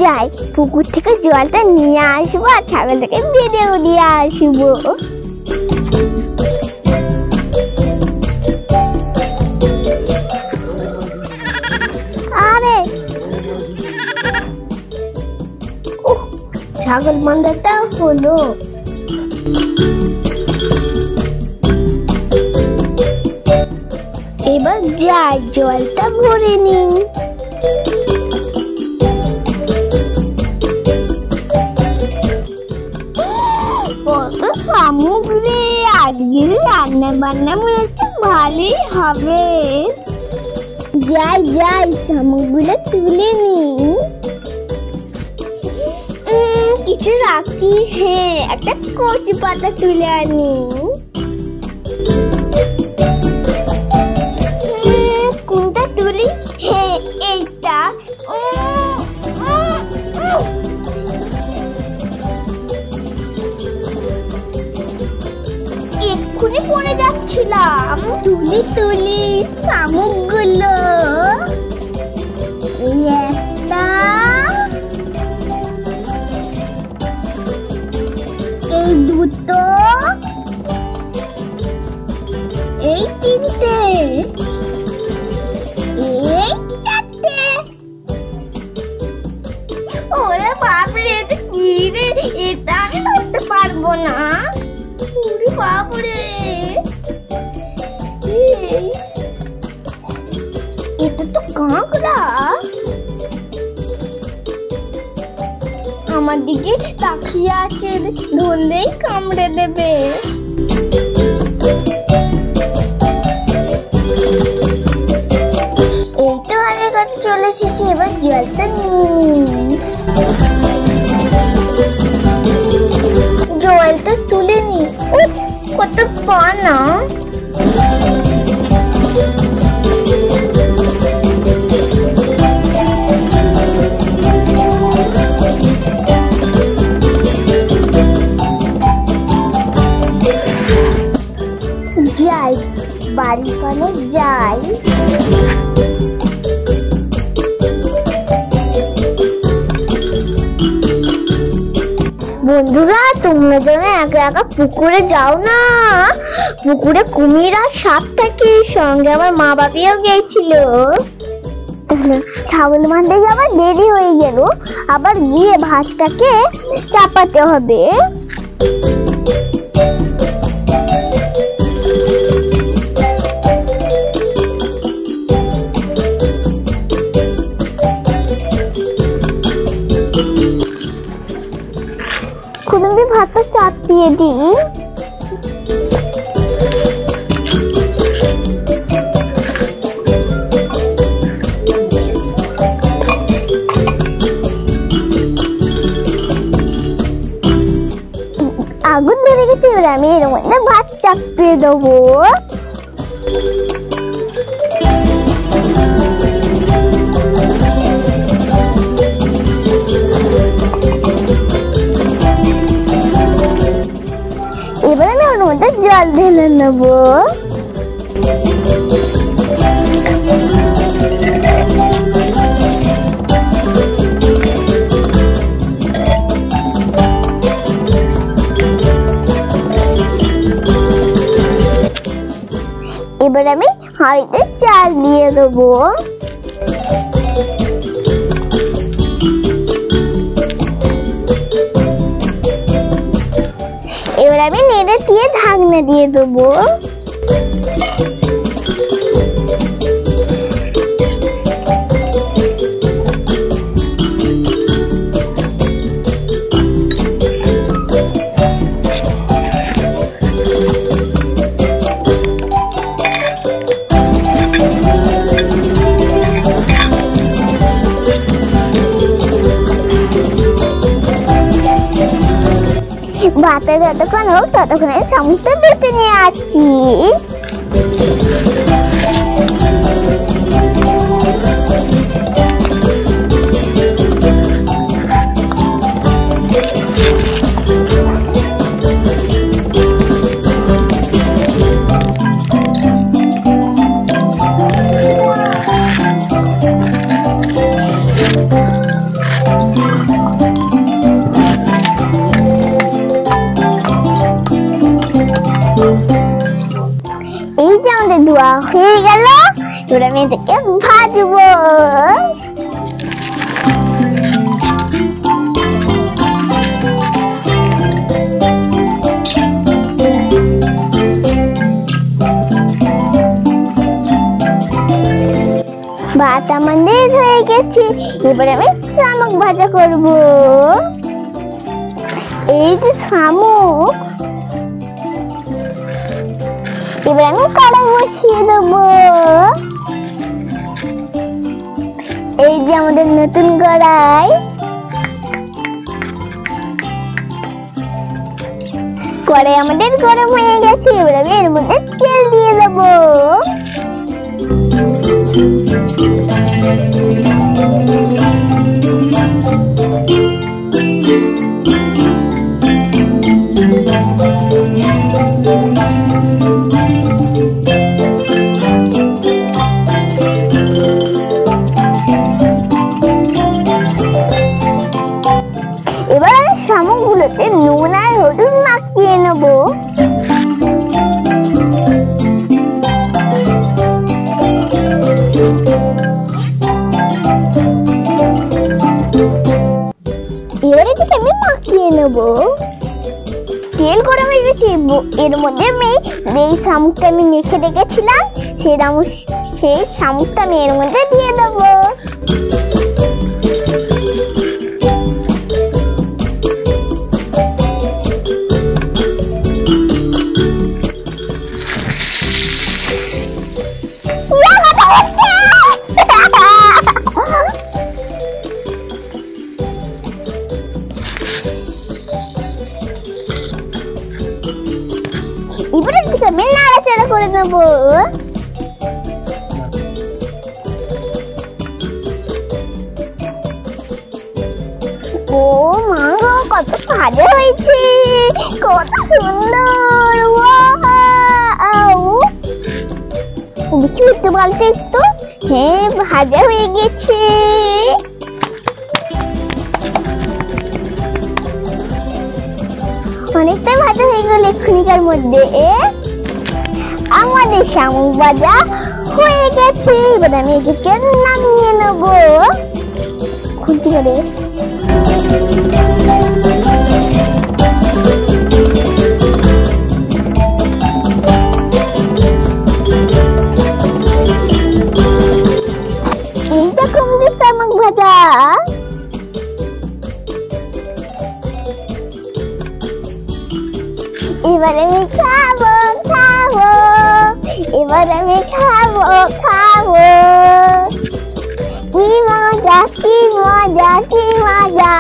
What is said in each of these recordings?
যাই পুকুর থেকে জলটা নিয়ে আসবো আর ছাগলটাকে বেঁধেও দিয়ে আসবো। আরে ছাগল বাঁধাটা হলো। এবার যাই জলটা ভরে নিই। কত সামগ্রী, আজকে রান্না বান্না মনে হচ্ছে ভালোই হবে। যাই যাই সামগ্রীগুলো তুলে নিই। কিছু রাখি, হ্যাঁ একটা কচু পাতা তুলে আনি। কোনটা তুলি? হ্যাঁ এইটা। এক্ষুনি পড়ে যাচ্ছিলাম। তুলি তুলি শামুকগুলো। এই একটা, এই দুটো, এই তিনটে, এই চারটে। ওরে বাপরে, এটা কি রে? এটা আমি ধরতে পারবো না। ওরে বাপরে, এটা তো কাঁকড়া। আমার দিকে তাকিয়ে আছে, ধরলেই কামড়ে দেবে। এই তো অনেক চলে এসেছি, এবার জলটা নিই। জলটা তুলে নি। কত পানা। যাই বাড়ি পানে যাই। বন্ধুরা, তোমরা যেন একা একা পুকুরে যাও না। পুকুরে কুমির আর সাপ থাকে, সঙ্গে আমার মা বাপিও গেছিল। ছাগল বাঁধতে যাবার দেরি হয়ে গেল, আবার গিয়ে ভাতটাকে চাপাতে হবে। ভাতটা চাপিয়ে দিই। আগুন ধরে গেছে, এবার আমি এর মধ্যে ভাত চাপিয়ে দেবো। এবার আমি ওর মধ্যে জল ঢেলে নেবো। এবার আমি হাঁড়িতে চাল দিয়ে দেবো। এবার আমি নেড়ে দিয়ে ঢাকনা দিয়ে দেবো। ভাতটা যতক্ষণ হোক ততক্ষণ সমস্ত বেটে নিয়ে আসছি। এবার আমি এটাকে ভাজবো। ভাত আমাদের হয়ে গেছে, এবার আমি শামুক ভাজা করব। এই যে শামুক, এবার আমি কড়াই বসিয়ে দেবো। এই যে আমাদের নতুন কড়াই, কড়াই আমাদের গরম হয়ে গেছে, এবার আমি এর মধ্যে তেল দিয়ে দেবো। এবার শামুকগুলোতে নুন আর হলুদ মাখিয়ে নেবো। এবারে থেকে আমি মাখিয়ে নেবো। তেল গরম হয়ে গেছে, এর মধ্যে আমি যেই শামুকটা আমি মেখে রেখেছিলাম সেই শামুকটা আমি এর মধ্যে দিয়ে দেবো। এবারে ঠিক আমি নাড়াচাড়া করে নেবো। ও মা গো, কত ভালো হয়েছে, কত সুন্দর। দেখি উঠতে বলতে একটু। হ্যাঁ, ভাজা হয়ে গেছে। অনেকটাই ভাজা হয়ে গেল এক্ষুনিকার মধ্যে। আমাদের শামুক ভাজা হয়ে গেছে, এবার আমি এটাকে নামিয়ে নেবো। খুঁটি করে এইরকম যে শামুক ভাজা। এবার আমি খাবো খাবো, এবার আমি খাবো খাবো। কি মজা কি মজা কি মজা।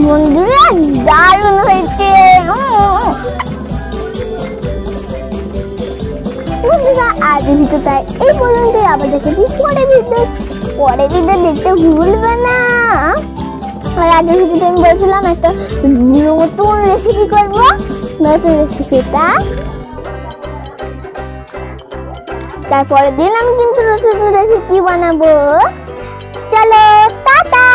বন্ধুরা দারুণ হয়েছে। বন্ধুরা আজ ভিডিও তাই এই পর্যন্ত, আবার দেখে দিই পরে ভিডিও দেখতে ভুলবে না। আর আগের ভিডিওতে আমি বলছিলাম একটা নতুন রেসিপি করবো, নতুন রেসিপিটা তারপরের দিন আমি কিন্তু নতুন রেসিপি বানাবো। চলো টাটা।